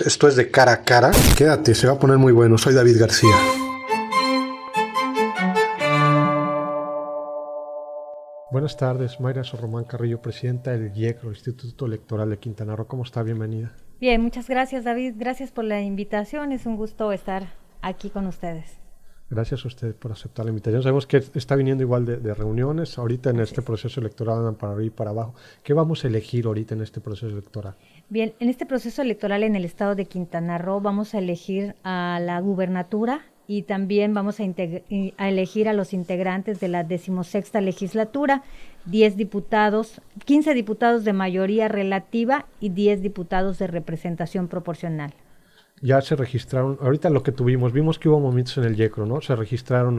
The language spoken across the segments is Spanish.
Esto es de cara a cara. Quédate, se va a poner muy bueno. Soy David García. Buenas tardes, Mayra Sorromán Carrillo, presidenta del IECRO, Instituto Electoral de Quintana Roo. ¿Cómo está? Bienvenida. Bien, muchas gracias, David. Gracias por la invitación. Es un gusto estar aquí con ustedes. Gracias a usted por aceptar la invitación. Sabemos que está viniendo igual de reuniones. Ahorita en este proceso electoral andan para arriba y para abajo. ¿Qué vamos a elegir ahorita en este proceso electoral? Bien, en este proceso electoral en el estado de Quintana Roo vamos a elegir a la gubernatura y también vamos a elegir a los integrantes de la 16ª legislatura, 10 diputados, 15 diputados de mayoría relativa y 10 diputados de representación proporcional. Ya se registraron, ahorita lo que tuvimos, vimos que hubo momentos en el IECRO, ¿no? Se registraron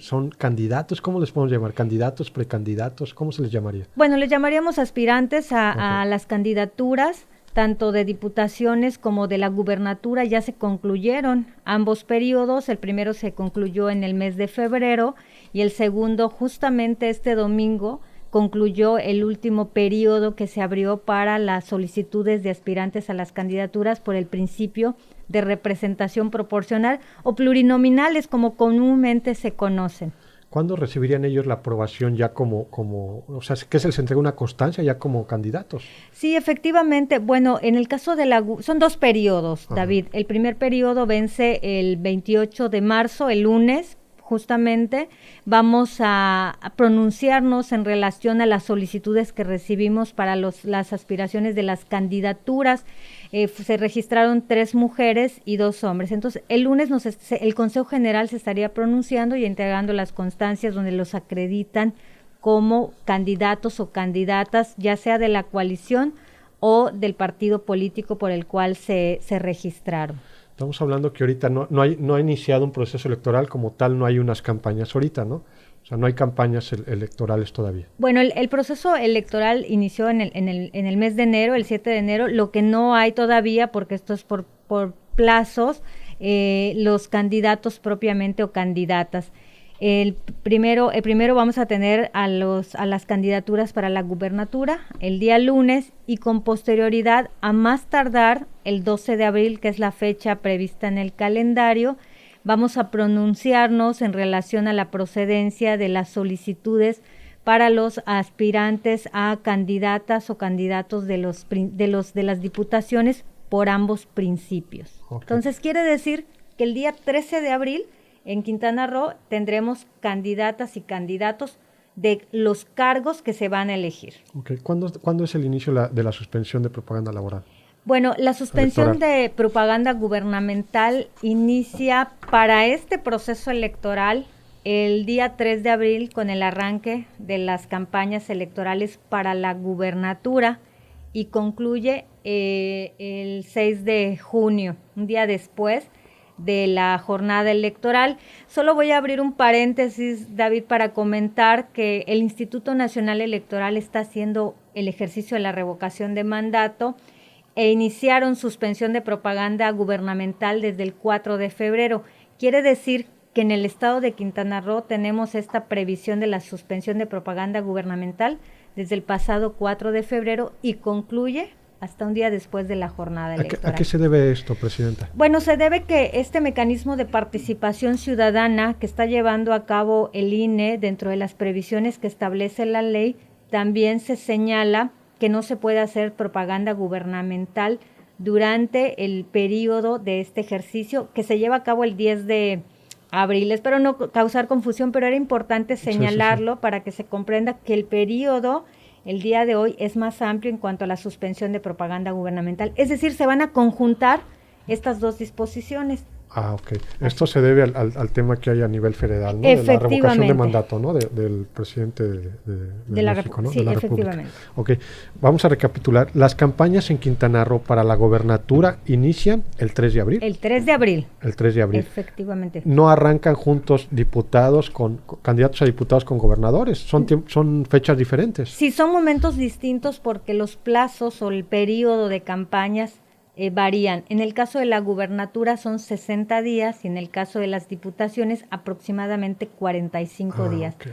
son candidatos, ¿cómo les podemos llamar? ¿Candidatos, precandidatos? ¿Cómo se les llamaría? Bueno, les llamaríamos aspirantes a las candidaturas, tanto de diputaciones como de la gubernatura. Ya se concluyeron ambos periodos. El primero se concluyó en el mes de febrero y el segundo justamente este domingo concluyó el último periodo que se abrió para las solicitudes de aspirantes a las candidaturas por el principio de representación proporcional o plurinominales, como comúnmente se conocen. ¿Cuándo recibirían ellos la aprobación ya o sea, que se les entrega una constancia ya como candidatos? Sí, efectivamente. Bueno, en el caso de son 2 periodos, David. El primer periodo vence el 28 de marzo, el lunes. Justamente vamos a pronunciarnos en relación a las solicitudes que recibimos para las aspiraciones de las candidaturas. Se registraron 3 mujeres y 2 hombres. Entonces, el lunes el Consejo General se estaría pronunciando y entregando las constancias donde los acreditan como candidatos o candidatas, ya sea de la coalición o del partido político por el cual se registraron. Estamos hablando que ahorita no ha iniciado un proceso electoral como tal, no hay unas campañas ahorita, ¿no? O sea, no hay campañas electorales todavía. Bueno, el proceso electoral inició en el mes de enero, el 7 de enero. Lo que no hay todavía, porque esto es por plazos, los candidatos propiamente o candidatas. El primero vamos a tener a las candidaturas para la gubernatura el día lunes y con posterioridad a más tardar el 12 de abril, que es la fecha prevista en el calendario, vamos a pronunciarnos en relación a la procedencia de las solicitudes para los aspirantes a candidatas o candidatos de las diputaciones por ambos principios. Okay. Entonces quiere decir que el día 13 de abril en Quintana Roo tendremos candidatas y candidatos de los cargos que se van a elegir. Okay. ¿Cuándo es el inicio de la suspensión de propaganda laboral? Bueno, la suspensión de propaganda gubernamental inicia para este proceso electoral el día 3 de abril con el arranque de las campañas electorales para la gubernatura y concluye el 6 de junio, un día después de la jornada electoral. Solo voy a abrir un paréntesis, David, para comentar que el Instituto Nacional Electoral está haciendo el ejercicio de la revocación de mandato e iniciaron suspensión de propaganda gubernamental desde el 4 de febrero. Quiere decir que en el estado de Quintana Roo tenemos esta previsión de la suspensión de propaganda gubernamental desde el pasado 4 de febrero y concluye hasta un día después de la jornada electoral. ¿A qué se debe esto, Presidenta? Bueno, se debe que este mecanismo de participación ciudadana que está llevando a cabo el INE dentro de las previsiones que establece la ley, también se señala que no se puede hacer propaganda gubernamental durante el periodo de este ejercicio que se lleva a cabo el 10 de abril. Espero no causar confusión, pero era importante señalarlo para que se comprenda que el periodo el día de hoy es más amplio en cuanto a la suspensión de propaganda gubernamental. Es decir, se van a conjuntar estas 2 disposiciones. Ah, ok. Esto se debe al tema que hay a nivel federal, ¿no? De la revocación de mandato, ¿no? Del presidente de México, ¿no? Sí, de la efectivamente. República. Ok. Vamos a recapitular. Las campañas en Quintana Roo para la gobernatura inician el 3 de abril. El 3 de abril. El 3 de abril. Efectivamente. No arrancan juntos diputados candidatos a diputados con gobernadores. Son fechas diferentes. Sí, son momentos distintos porque los plazos o el periodo de campañas varían. En el caso de la gubernatura son 60 días y en el caso de las diputaciones aproximadamente 45 días. Okay.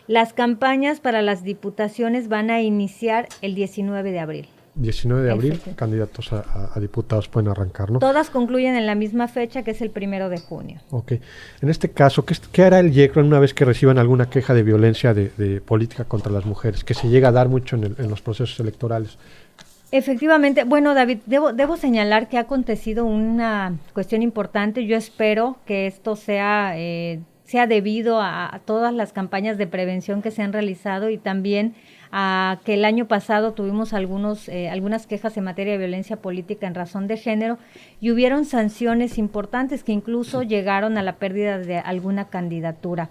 Las campañas para las diputaciones van a iniciar el 19 de abril. 19 de abril, Exacto. candidatos a diputados pueden arrancar, ¿no? Todas concluyen en la misma fecha, que es el 1 de junio. Ok. En este caso, ¿qué hará el YECRO una vez que reciban alguna queja de violencia de política contra las mujeres, que se llega a dar mucho en los procesos electorales? Efectivamente, bueno, David, debo señalar que ha acontecido una cuestión importante. Yo espero que esto sea debido a todas las campañas de prevención que se han realizado y también a que el año pasado tuvimos algunas quejas en materia de violencia política en razón de género y hubieron sanciones importantes que incluso llegaron a la pérdida de alguna candidatura.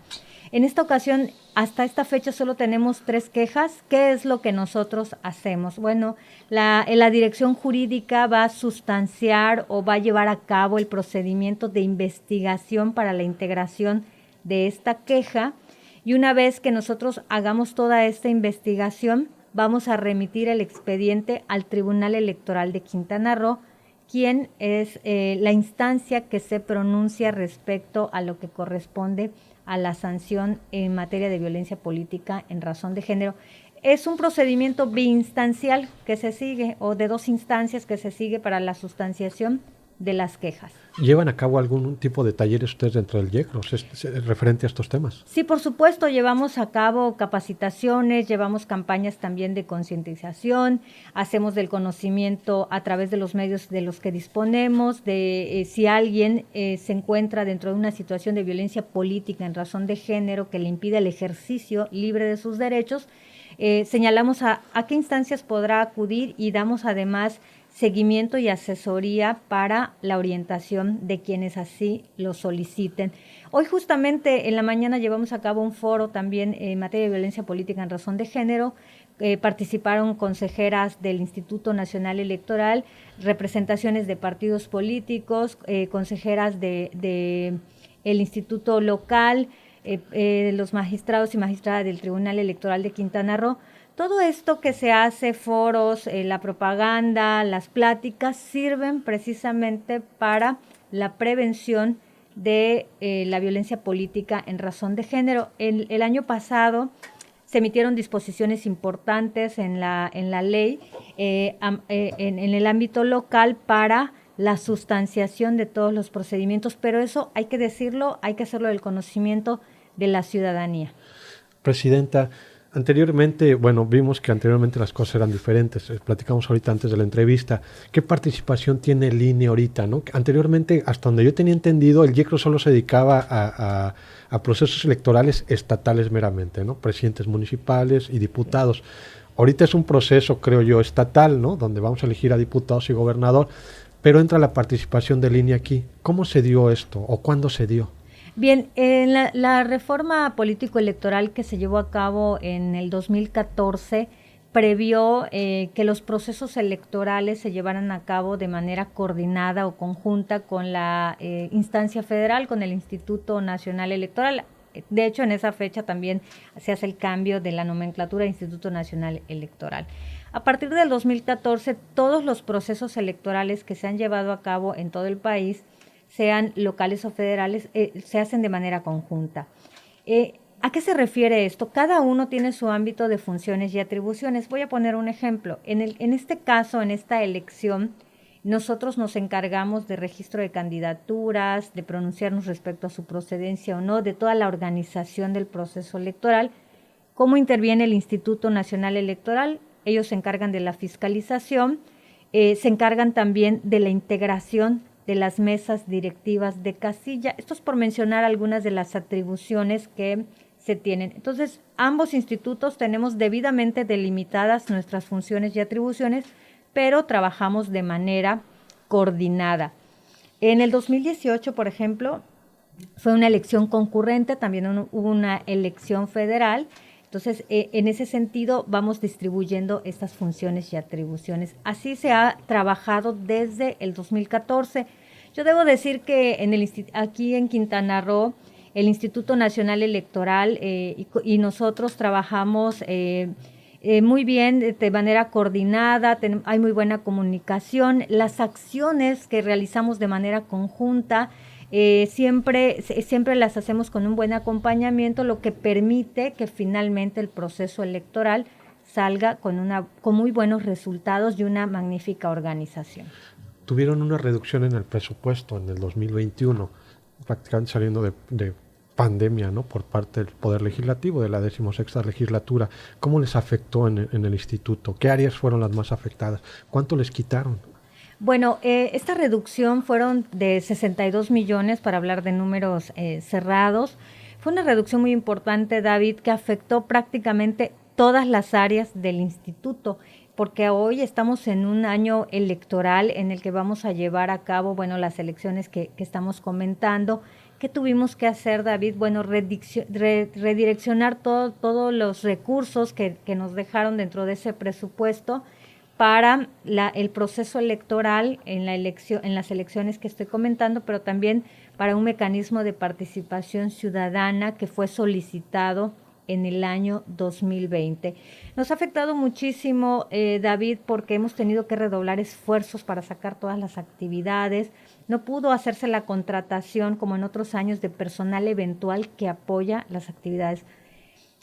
En esta ocasión, hasta esta fecha solo tenemos 3 quejas. ¿Qué es lo que nosotros hacemos? Bueno, la dirección jurídica va a sustanciar o va a llevar a cabo el procedimiento de investigación para la integración de esta queja, y una vez que nosotros hagamos toda esta investigación, vamos a remitir el expediente al Tribunal Electoral de Quintana Roo, quien es la instancia que se pronuncia respecto a lo que corresponde a la sanción en materia de violencia política en razón de género. Es un procedimiento biinstancial que se sigue, o de 2 instancias que se sigue para la sustanciación de las quejas. ¿Llevan a cabo algún tipo de talleres ustedes dentro del YECRO referente a estos temas? Sí, por supuesto, llevamos a cabo capacitaciones, llevamos campañas también de concientización, hacemos del conocimiento a través de los medios de los que disponemos, de si alguien se encuentra dentro de una situación de violencia política en razón de género que le impide el ejercicio libre de sus derechos, señalamos a qué instancias podrá acudir y damos además seguimiento y asesoría para la orientación de quienes así lo soliciten. Hoy justamente en la mañana llevamos a cabo un foro también en materia de violencia política en razón de género. Participaron consejeras del Instituto Nacional Electoral, representaciones de partidos políticos, consejeras de el Instituto Local, los magistrados y magistradas del Tribunal Electoral de Quintana Roo. Todo esto que se hace, foros, la propaganda, las pláticas, sirven precisamente para la prevención de la violencia política en razón de género. El año pasado se emitieron disposiciones importantes en la ley en el ámbito local para la sustanciación de todos los procedimientos, pero eso hay que decirlo, hay que hacerlo del conocimiento de la ciudadanía. Presidenta, anteriormente, vimos que anteriormente las cosas eran diferentes. Platicamos ahorita antes de la entrevista. ¿Qué participación tiene el INE ahorita, no? Anteriormente, hasta donde yo tenía entendido, el YECRO solo se dedicaba a procesos electorales estatales meramente, ¿no? Presidentes municipales y diputados. Ahorita es un proceso, creo yo, estatal, ¿no? Donde vamos a elegir a diputados y gobernador, pero entra la participación del INE aquí. ¿Cómo se dio esto o cuándo se dio? Bien, la reforma político-electoral que se llevó a cabo en el 2014 previó que los procesos electorales se llevaran a cabo de manera coordinada o conjunta con la instancia federal, con el Instituto Nacional Electoral. De hecho, en esa fecha también se hace el cambio de la nomenclatura de Instituto Nacional Electoral. A partir del 2014, todos los procesos electorales que se han llevado a cabo en todo el país, sean locales o federales, se hacen de manera conjunta. ¿A qué se refiere esto? Cada uno tiene su ámbito de funciones y atribuciones. Voy a poner un ejemplo. En este caso, en esta elección, nosotros nos encargamos de registro de candidaturas, de pronunciarnos respecto a su procedencia o no, de toda la organización del proceso electoral. ¿Cómo interviene el Instituto Nacional Electoral? Ellos se encargan de la fiscalización, se encargan también de la integración de las mesas directivas de casilla. Esto es por mencionar algunas de las atribuciones que se tienen. Entonces, ambos institutos tenemos debidamente delimitadas nuestras funciones y atribuciones, pero trabajamos de manera coordinada. En el 2018, por ejemplo, fue una elección concurrente, también hubo una elección federal. Entonces, en ese sentido, vamos distribuyendo estas funciones y atribuciones. Así se ha trabajado desde el 2014. Yo debo decir que aquí en Quintana Roo, el Instituto Nacional Electoral y nosotros trabajamos muy bien, de manera coordinada, hay muy buena comunicación. Las acciones que realizamos de manera conjunta, siempre las hacemos con un buen acompañamiento, lo que permite que finalmente el proceso electoral salga con muy buenos resultados y una magnífica organización. Tuvieron una reducción en el presupuesto en el 2021, prácticamente saliendo de pandemia, ¿no? Por parte del Poder Legislativo de la 16ª legislatura. ¿Cómo les afectó en el instituto? ¿Qué áreas fueron las más afectadas? ¿Cuánto les quitaron? Bueno, esta reducción fueron de 62 millones, para hablar de números cerrados. Fue una reducción muy importante, David, que afectó prácticamente todas las áreas del instituto, porque hoy estamos en un año electoral en el que vamos a llevar a cabo, bueno, las elecciones que estamos comentando. ¿Qué tuvimos que hacer, David? Bueno, redireccionar todos los recursos que nos dejaron dentro de ese presupuesto para el proceso electoral en las elecciones que estoy comentando, pero también para un mecanismo de participación ciudadana que fue solicitado en el año 2020. Nos ha afectado muchísimo, David, porque hemos tenido que redoblar esfuerzos para sacar todas las actividades. No pudo hacerse la contratación, como en otros años, de personal eventual que apoya las actividades.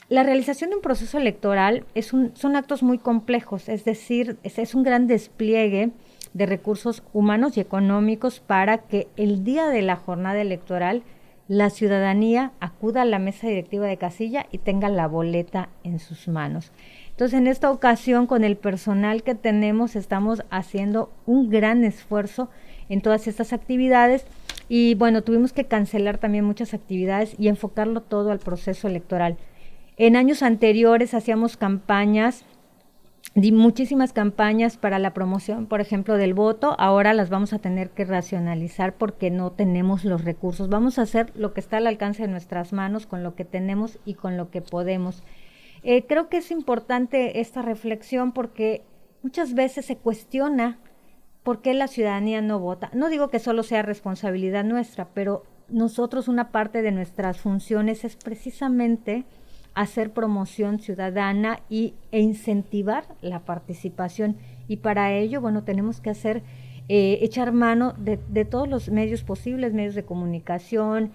La realización de un proceso electoral son actos muy complejos, es decir, es un gran despliegue de recursos humanos y económicos para que el día de la jornada electoral la ciudadanía acuda a la mesa directiva de casilla y tenga la boleta en sus manos. Entonces, en esta ocasión, con el personal que tenemos, estamos haciendo un gran esfuerzo en todas estas actividades y, bueno, tuvimos que cancelar también muchas actividades y enfocarlo todo al proceso electoral. En años anteriores hacíamos campañas, muchísimas campañas para la promoción, por ejemplo, del voto. Ahora las vamos a tener que racionalizar porque no tenemos los recursos. Vamos a hacer lo que está al alcance de nuestras manos con lo que tenemos y con lo que podemos. Creo que es importante esta reflexión porque muchas veces se cuestiona por qué la ciudadanía no vota. No digo que solo sea responsabilidad nuestra, pero nosotros, una parte de nuestras funciones es precisamente hacer promoción ciudadana e incentivar la participación. Y para ello, bueno, tenemos que echar mano de todos los medios posibles, medios de comunicación,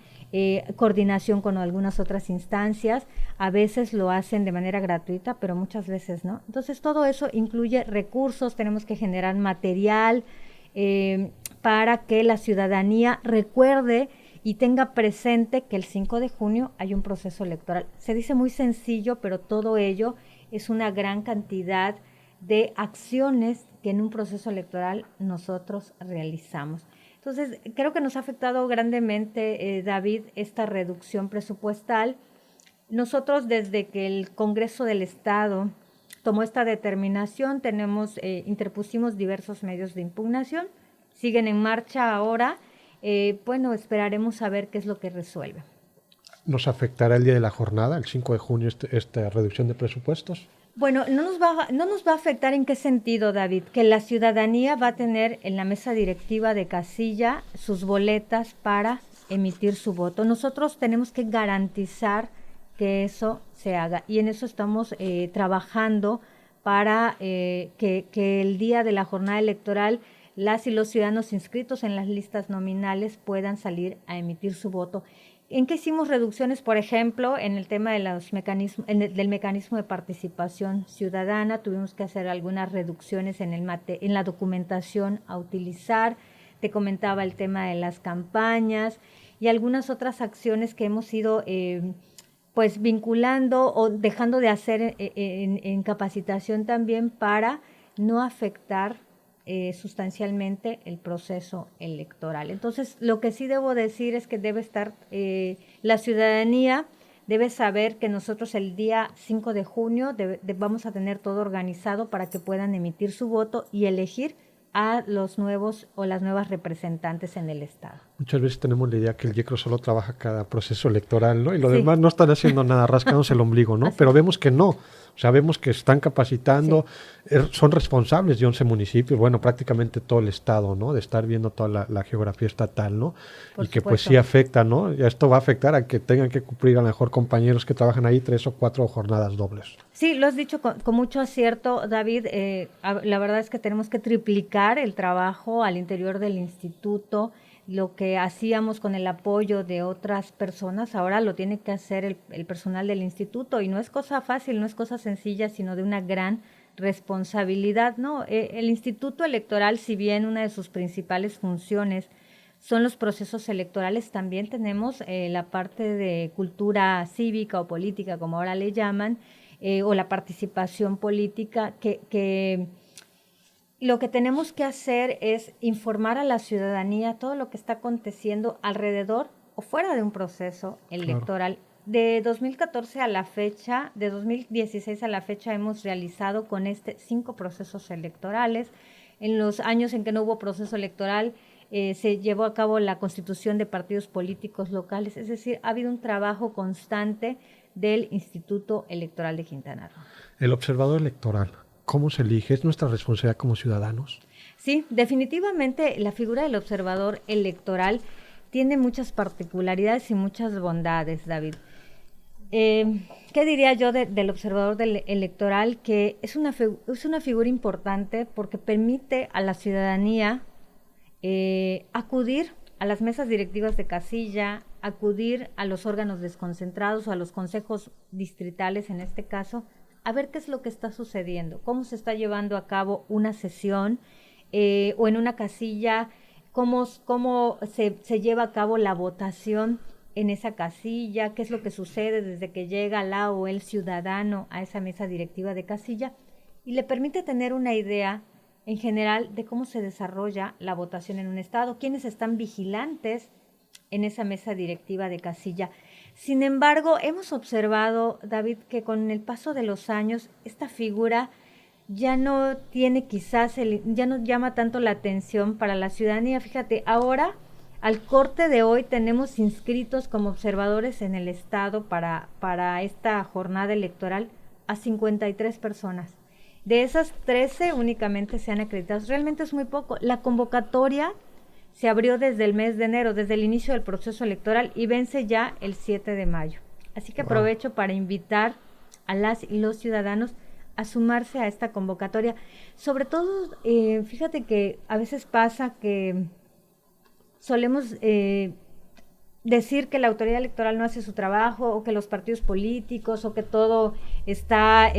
coordinación con algunas otras instancias. A veces lo hacen de manera gratuita, pero muchas veces no. Entonces, todo eso incluye recursos, tenemos que generar material para que la ciudadanía recuerde y tenga presente que el 5 de junio hay un proceso electoral. Se dice muy sencillo, pero todo ello es una gran cantidad de acciones que en un proceso electoral nosotros realizamos. Entonces, creo que nos ha afectado grandemente, David, esta reducción presupuestal. Nosotros, desde que el Congreso del Estado tomó esta determinación, interpusimos diversos medios de impugnación, siguen en marcha ahora. Bueno, esperaremos a ver qué es lo que resuelve. ¿Nos afectará el día de la jornada, el 5 de junio, esta reducción de presupuestos? Bueno, no nos va a afectar. ¿En qué sentido, David? Que la ciudadanía va a tener en la mesa directiva de casilla sus boletas para emitir su voto. Nosotros tenemos que garantizar que eso se haga y en eso estamos trabajando para que el día de la jornada electoral las y los ciudadanos inscritos en las listas nominales puedan salir a emitir su voto. ¿En qué hicimos reducciones? Por ejemplo, en el tema de los del mecanismo de participación ciudadana, tuvimos que hacer algunas reducciones en la documentación a utilizar. Te comentaba el tema de las campañas y algunas otras acciones que hemos ido pues vinculando o dejando de hacer en capacitación también para no afectar sustancialmente el proceso electoral. Entonces, lo que sí debo decir es que debe estar, la ciudadanía debe saber que nosotros el día 5 de junio vamos a tener todo organizado para que puedan emitir su voto y elegir a los nuevos o las nuevas representantes en el Estado. Muchas veces tenemos la idea que el YECRO solo trabaja cada proceso electoral, ¿no? Y los demás no están haciendo nada, rascándose el ombligo, ¿no? Así. Pero vemos que no. O sea, vemos que están capacitando, son responsables de 11 municipios, bueno, prácticamente todo el estado, ¿no? De estar viendo toda la geografía estatal, ¿no? Por y que supuesto. pues sí afecta, ¿no? Y esto va a afectar a que tengan que cumplir a lo mejor compañeros que trabajan ahí 3 o 4 jornadas dobles. Sí, lo has dicho con mucho acierto, David. La verdad es que tenemos que triplicar el trabajo al interior del instituto. lo que hacíamos con el apoyo de otras personas, ahora lo tiene que hacer el personal del instituto, y no es cosa fácil, no es cosa sencilla, sino de una gran responsabilidad, ¿no? El Instituto Electoral, si bien una de sus principales funciones son los procesos electorales, también tenemos la parte de cultura cívica o política, como ahora le llaman, o la participación política, que lo que tenemos que hacer es informar a la ciudadanía todo lo que está aconteciendo alrededor o fuera de un proceso electoral. Claro. De 2014 a la fecha, de 2016 a la fecha, hemos realizado con 5 procesos electorales. En los años en que no hubo proceso electoral, se llevó a cabo la constitución de partidos políticos locales. Es decir, ha habido un trabajo constante del Instituto Electoral de Quintana Roo. El observador electoral, ¿cómo se elige? ¿Es nuestra responsabilidad como ciudadanos? Sí, definitivamente la figura del observador electoral tiene muchas particularidades y muchas bondades, David. ¿Qué diría yo del observador electoral? Que es una figura importante porque permite a la ciudadanía acudir a las mesas directivas de casilla, acudir a los órganos desconcentrados o a los consejos distritales en este caso, a ver qué es lo que está sucediendo, cómo se está llevando a cabo una sesión o en una casilla, cómo se lleva a cabo la votación en esa casilla, qué es lo que sucede desde que llega la o el ciudadano a esa mesa directiva de casilla, y le permite tener una idea en general de cómo se desarrolla la votación en un estado, quiénes están vigilantes en esa mesa directiva de casilla. Sin embargo, hemos observado, David, que con el paso de los años esta figura ya no tiene ya no llama tanto la atención para la ciudadanía. Fíjate, ahora, al corte de hoy, tenemos inscritos como observadores en el estado para esta jornada electoral a 53 personas. De esas, 13 únicamente se han acreditado. Realmente es muy poco. La convocatoria se abrió desde el mes de enero, desde el inicio del proceso electoral, y vence ya el 7 de mayo. Así que aprovecho para invitar a las y los ciudadanos a sumarse a esta convocatoria. Sobre todo, fíjate que a veces pasa que solemos decir que la autoridad electoral no hace su trabajo, o que los partidos políticos, o que todo está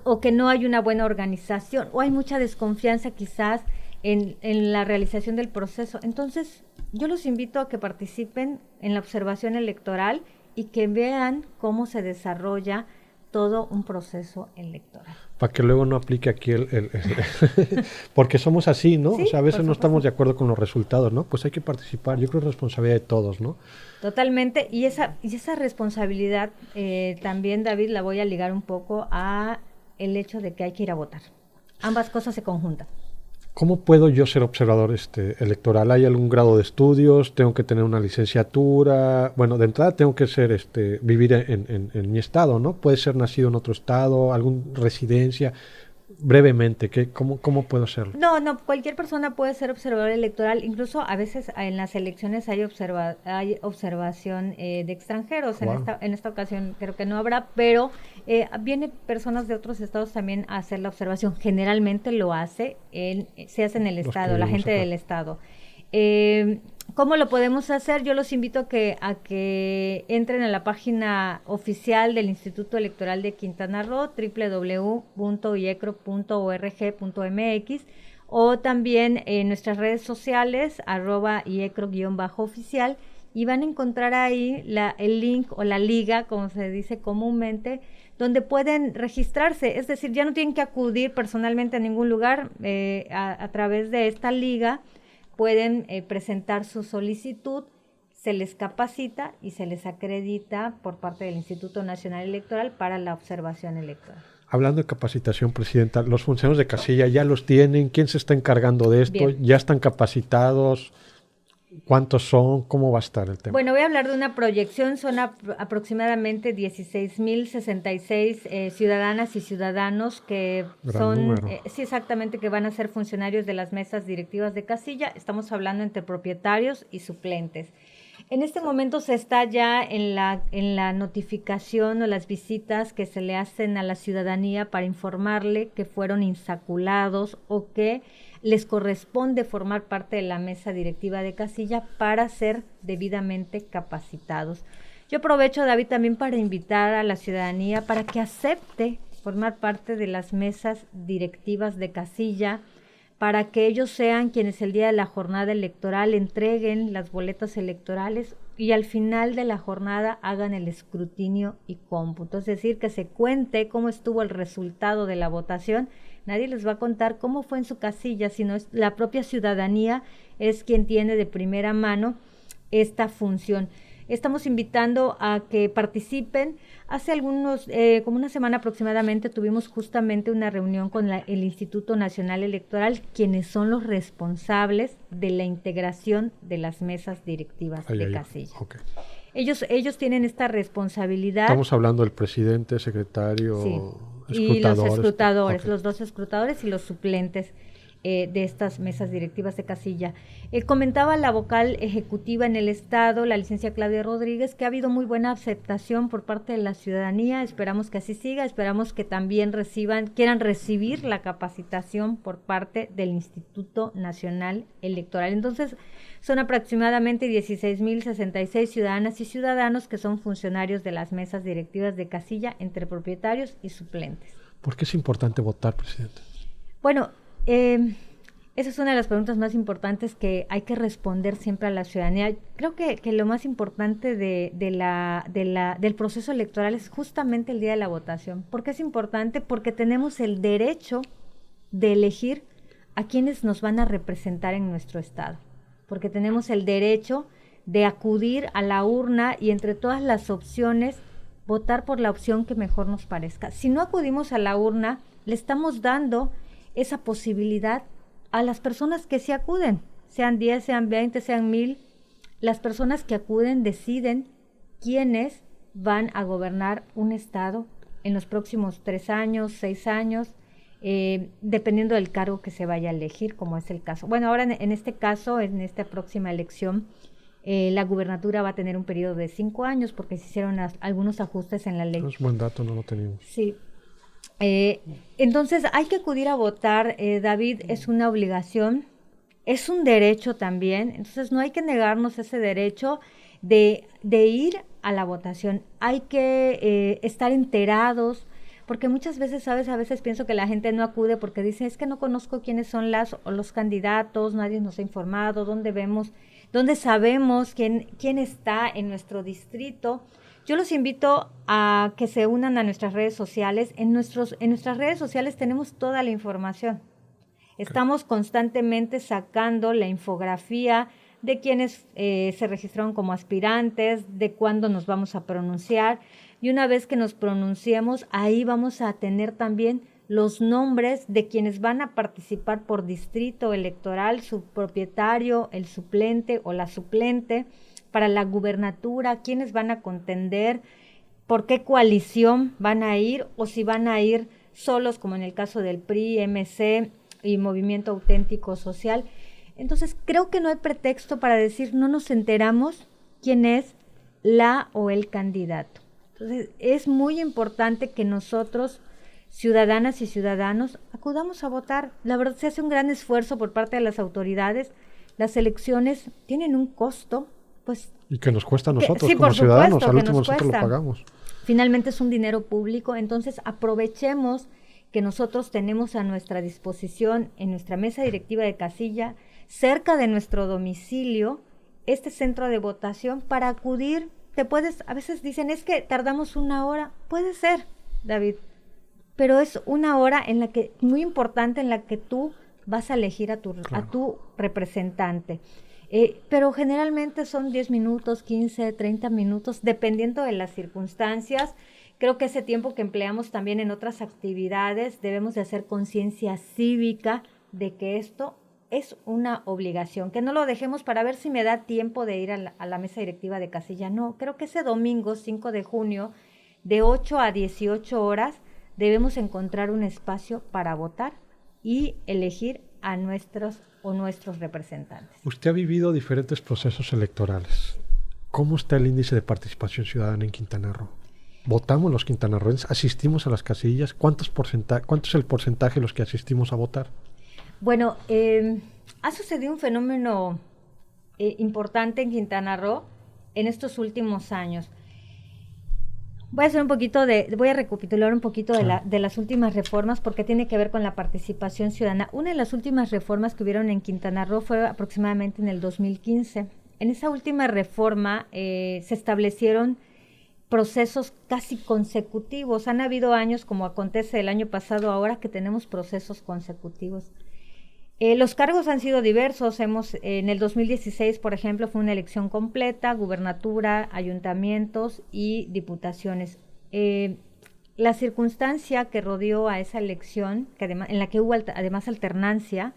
o que no hay una buena organización, o hay mucha desconfianza quizás en la realización del proceso. Entonces, yo los invito a que participen en la observación electoral y que vean cómo se desarrolla todo un proceso electoral. Para que luego no aplique aquí porque somos así, ¿no? Sí, o sea, a veces no estamos de acuerdo con los resultados, ¿no? Pues hay que participar. Yo creo que es responsabilidad de todos, ¿no? Totalmente. Y esa responsabilidad también, David, la voy a ligar un poco a el hecho de que hay que ir a votar. Ambas cosas se conjuntan. ¿Cómo puedo yo ser observador electoral? ¿Hay algún grado de estudios? ¿Tengo que tener una licenciatura? Bueno, de entrada tengo que ser vivir en mi estado, ¿no? Puede ser nacido en otro estado, alguna residencia. Brevemente, ¿cómo puedo hacerlo? No, cualquier persona puede ser observador electoral. Incluso a veces en las elecciones hay observación de extranjeros. Wow. En esta ocasión creo que no habrá, pero vienen personas de otros estados también a hacer la observación. Generalmente se hace en el estado, la gente del estado. ¿Cómo lo podemos hacer? Yo los invito a que entren a la página oficial del Instituto Electoral de Quintana Roo, www.iecro.org.mx, o también en nuestras redes sociales, @iecro_oficial, y van a encontrar ahí el link o la liga, como se dice comúnmente, donde pueden registrarse. Es decir, ya no tienen que acudir personalmente a ningún lugar. A través de esta liga pueden presentar su solicitud, se les capacita y se les acredita por parte del Instituto Nacional Electoral para la observación electoral. Hablando de capacitación, Presidenta, ¿los funcionarios de casilla ya los tienen? ¿Quién se está encargando de esto? Bien. ¿Ya están capacitados? ¿Cuántos son? ¿Cómo va a estar el tema? Bueno, voy a hablar de una proyección. Son aproximadamente 16,066 ciudadanas y ciudadanos que sí, exactamente, que van a ser funcionarios de las mesas directivas de casilla. Estamos hablando entre propietarios y suplentes. En este momento se está ya en la notificación o las visitas que se le hacen a la ciudadanía para informarle que fueron insaculados o que les corresponde formar parte de la mesa directiva de casilla para ser debidamente capacitados. Yo aprovecho, David, también para invitar a la ciudadanía para que acepte formar parte de las mesas directivas de casilla, para que ellos sean quienes el día de la jornada electoral entreguen las boletas electorales y al final de la jornada hagan el escrutinio y cómputo. Es decir, que se cuente cómo estuvo el resultado de la votación. Nadie les va a contar cómo fue en su casilla, sino la propia ciudadanía es quien tiene de primera mano esta función. Estamos invitando a que participen. Hace como una semana aproximadamente, tuvimos justamente una reunión con el Instituto Nacional Electoral, quienes son los responsables de la integración de las mesas directivas de casilla. Okay. Ellos tienen esta responsabilidad. Estamos hablando del presidente, secretario, sí, y los escrutadores, okay. Los 2 escrutadores y los suplentes de estas mesas directivas de casilla. Comentaba la vocal ejecutiva en el Estado, la licencia Claudia Rodríguez, que ha habido muy buena aceptación por parte de la ciudadanía. Esperamos que así siga, esperamos que también quieran recibir la capacitación por parte del Instituto Nacional Electoral. Entonces, son aproximadamente 16,066 ciudadanas y ciudadanos que son funcionarios de las mesas directivas de casilla entre propietarios y suplentes. ¿Por qué es importante votar, presidente? Bueno, esa es una de las preguntas más importantes que hay que responder siempre a la ciudadanía. Creo que lo más importante del proceso electoral es justamente el día de la votación. ¿Por qué es importante? Porque tenemos el derecho de elegir a quienes nos van a representar en nuestro estado. Porque tenemos el derecho de acudir a la urna y entre todas las opciones votar por la opción que mejor nos parezca. Si no acudimos a la urna, le estamos dando esa posibilidad a las personas que sí acuden, sean 10, sean 20, sean 1,000, las personas que acuden deciden quiénes van a gobernar un estado en los próximos 3 años, 6 años, dependiendo del cargo que se vaya a elegir, como es el caso. Bueno, ahora en este caso, en esta próxima elección, la gubernatura va a tener un periodo de 5 años porque se hicieron algunos ajustes en la ley. Es buen dato, no lo teníamos. Sí. Entonces hay que acudir a votar, David, es una obligación, es un derecho también, entonces no hay que negarnos ese derecho de ir a la votación, hay que estar enterados, porque muchas veces, ¿sabes? A veces pienso que la gente no acude porque dice, es que no conozco quiénes son los candidatos, nadie nos ha informado, dónde sabemos quién está en nuestro distrito. Yo los invito a que se unan a nuestras redes sociales. En nuestras redes sociales tenemos toda la información. Estamos constantemente sacando la infografía de quienes se registraron como aspirantes, de cuándo nos vamos a pronunciar. Y una vez que nos pronunciemos, ahí vamos a tener también los nombres de quienes van a participar por distrito electoral, su propietario, el suplente o la suplente, para la gubernatura, quiénes van a contender, por qué coalición van a ir o si van a ir solos, como en el caso del PRI, MC y Movimiento Auténtico Social. Entonces, creo que no hay pretexto para decir no nos enteramos quién es la o el candidato. Entonces, es muy importante que nosotros, ciudadanas y ciudadanos, acudamos a votar. La verdad, se hace un gran esfuerzo por parte de las autoridades. Las elecciones tienen un costo, pues, y que nos cuesta a nosotros sí, como ciudadanos, al último nosotros cuesta. Lo pagamos. Finalmente es un dinero público, entonces aprovechemos que nosotros tenemos a nuestra disposición en nuestra mesa directiva de casilla, cerca de nuestro domicilio, este centro de votación para acudir. A veces dicen, es que tardamos 1 hora, puede ser, David, pero es 1 hora muy importante en la que tú vas a elegir a tu representante. Pero generalmente son 10 minutos, 15, 30 minutos, dependiendo de las circunstancias. Creo que ese tiempo que empleamos también en otras actividades, debemos de hacer conciencia cívica de que esto es una obligación, que no lo dejemos para ver si me da tiempo de ir a la mesa directiva de casilla. No, creo que ese domingo 5 de junio, de 8 a 18 horas, debemos encontrar un espacio para votar y elegir a nuestros representantes. Usted ha vivido diferentes procesos electorales. ¿Cómo está el índice de participación ciudadana en Quintana Roo? ¿Votamos los quintanarroenses? ¿Asistimos a las casillas? ¿Cuánto es el porcentaje de los que asistimos a votar? Bueno, ha sucedido un fenómeno importante en Quintana Roo en estos últimos años. Voy a recapitular un poquito de las últimas reformas porque tiene que ver con la participación ciudadana. Una de las últimas reformas que hubieron en Quintana Roo fue aproximadamente en el 2015. En esa última reforma se establecieron procesos casi consecutivos. Han habido años, como acontece el año pasado ahora, que tenemos procesos consecutivos. Los cargos han sido diversos. En el 2016, por ejemplo, fue una elección completa, gubernatura, ayuntamientos y diputaciones. La circunstancia que rodeó a esa elección, en la que hubo además alternancia,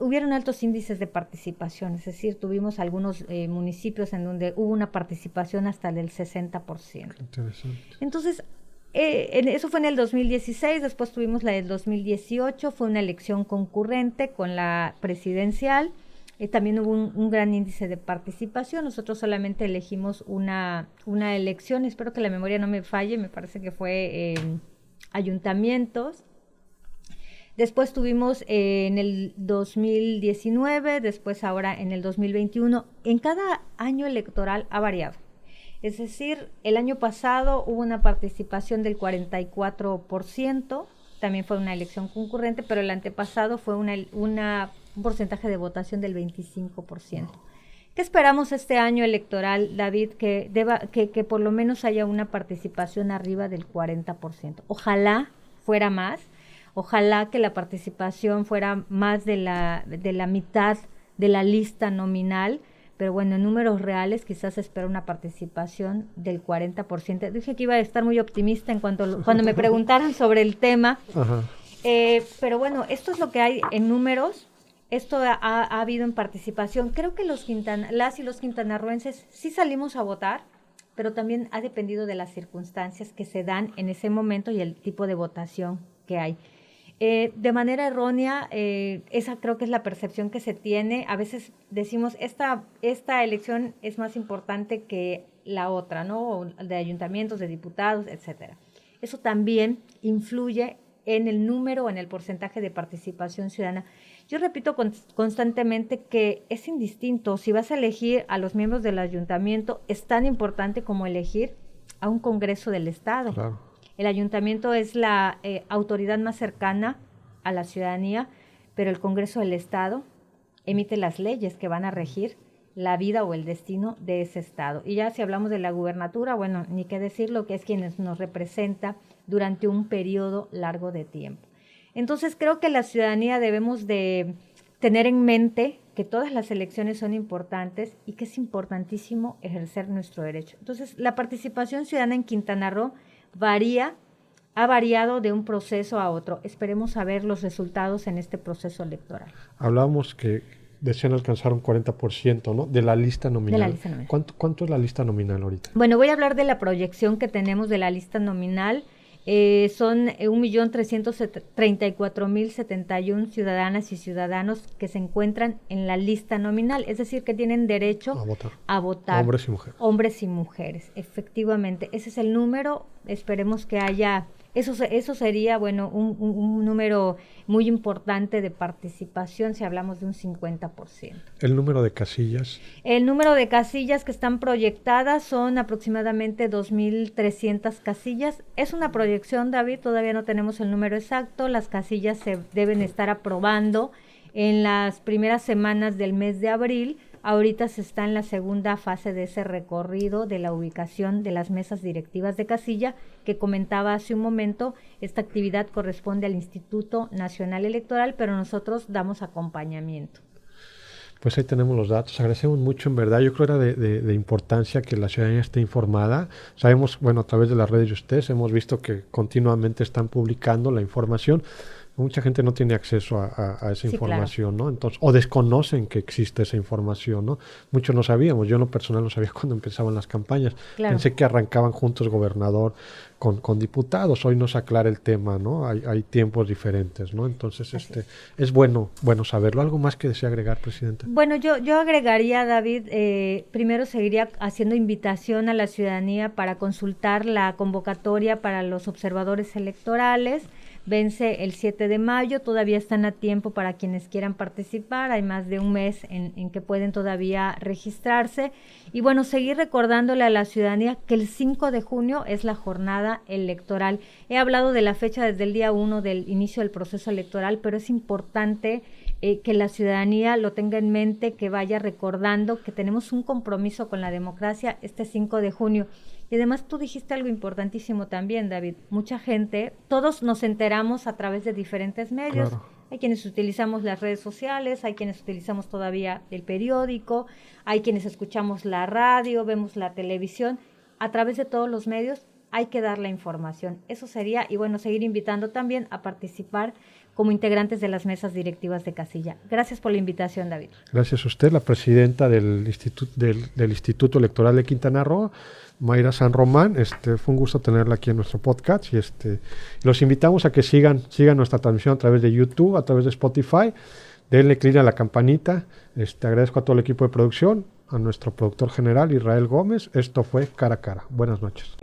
hubieron altos índices de participación, es decir, tuvimos algunos municipios en donde hubo una participación hasta del 60%. Interesante. Entonces, eso fue en el 2016, después tuvimos la del 2018, fue una elección concurrente con la presidencial, también hubo un gran índice de participación. Nosotros solamente elegimos una elección, espero que la memoria no me falle, me parece que fue ayuntamientos. Después tuvimos en el 2019, después ahora en el 2021. En cada año electoral ha variado. Es decir, el año pasado hubo una participación del 44%, también fue una elección concurrente, pero el antepasado fue un porcentaje de votación del 25%. ¿Qué esperamos este año electoral, David? Que por lo menos haya una participación arriba del 40%. Ojalá fuera más, ojalá que la participación fuera más de la mitad de la lista nominal, pero bueno, en números reales quizás se espera una participación del 40%. Dije que iba a estar muy optimista cuando me preguntaran sobre el tema. Ajá. Pero bueno, esto es lo que hay en números, esto ha habido en participación. Creo que las y los quintanarroenses sí salimos a votar, pero también ha dependido de las circunstancias que se dan en ese momento y el tipo de votación que hay. De manera errónea, esa creo que es la percepción que se tiene. A veces decimos, esta elección es más importante que la otra, ¿no? De ayuntamientos, de diputados, etcétera. Eso también influye en el número o en el porcentaje de participación ciudadana. Yo repito constantemente que es indistinto. Si vas a elegir a los miembros del ayuntamiento, es tan importante como elegir a un Congreso del Estado. Claro. El ayuntamiento es la autoridad más cercana a la ciudadanía, pero el Congreso del Estado emite las leyes que van a regir la vida o el destino de ese estado. Y ya si hablamos de la gubernatura, bueno, ni qué decirlo, que es quien nos representa durante un periodo largo de tiempo. Entonces creo que la ciudadanía debemos de tener en mente que todas las elecciones son importantes y que es importantísimo ejercer nuestro derecho. Entonces la participación ciudadana en Quintana Roo ha variado de un proceso a otro. Esperemos saber los resultados en este proceso electoral. Hablábamos que desean alcanzar un 40%, ¿no? De la lista nominal. De la lista nominal. ¿Cuánto es la lista nominal ahorita? Bueno, voy a hablar de la proyección que tenemos de la lista nominal. Son 1.334.071 ciudadanas y ciudadanos que se encuentran en la lista nominal, es decir, que tienen derecho a votar. Hombres y mujeres. Hombres y mujeres, efectivamente. Ese es el número. Esperemos que haya... Eso sería, bueno, un número muy importante de participación si hablamos de un 50%. ¿El número de casillas? El número de casillas que están proyectadas son aproximadamente 2.300 casillas. Es una proyección, David, todavía no tenemos el número exacto. Las casillas se deben estar aprobando en las primeras semanas del mes de abril. Ahorita se está en la segunda fase de ese recorrido de la ubicación de las mesas directivas de casilla que comentaba hace un momento. Esta actividad corresponde al Instituto Nacional Electoral, pero nosotros damos acompañamiento. Pues ahí tenemos los datos. Agradecemos mucho, en verdad. Yo creo que era de importancia que la ciudadanía esté informada. Sabemos, bueno, a través de las redes de ustedes, hemos visto que continuamente están publicando la información. Mucha gente no tiene acceso a esa información, claro, ¿no? Entonces, o desconocen que existe esa información, ¿no? Muchos no sabíamos. Yo en lo personal no sabía cuando empezaban las campañas. Claro. Pensé que arrancaban juntos gobernador con diputados. Hoy nos aclara el tema, ¿no? Hay tiempos diferentes, ¿no? Entonces, es bueno saberlo. ¿Algo más que desea agregar, Presidenta? Bueno, yo agregaría, David, primero seguiría haciendo invitación a la ciudadanía para consultar la convocatoria para los observadores electorales. vence el 7 de mayo, todavía están a tiempo para quienes quieran participar, hay más de un mes en que pueden todavía registrarse. Y bueno, seguir recordándole a la ciudadanía que el 5 de junio es la jornada electoral. He hablado de la fecha desde el día 1 del inicio del proceso electoral, pero es importante que la ciudadanía lo tenga en mente, que vaya recordando que tenemos un compromiso con la democracia este 5 de junio. Y además tú dijiste algo importantísimo también, David. Mucha gente, todos nos enteramos a través de diferentes medios. Claro. Hay quienes utilizamos las redes sociales, hay quienes utilizamos todavía el periódico, hay quienes escuchamos la radio, vemos la televisión. A través de todos los medios hay que dar la información. Eso sería, y bueno, seguir invitando también a participar como integrantes de las mesas directivas de casilla. Gracias por la invitación, David. Gracias a usted, la presidenta del Instituto Electoral de Quintana Roo, Mayra San Román. Fue un gusto tenerla aquí en nuestro podcast y los invitamos a que sigan nuestra transmisión a través de YouTube, a través de Spotify. Denle clic a la campanita. Agradezco a todo el equipo de producción, a nuestro productor general Israel Gómez. Esto fue Cara a Cara. Buenas noches.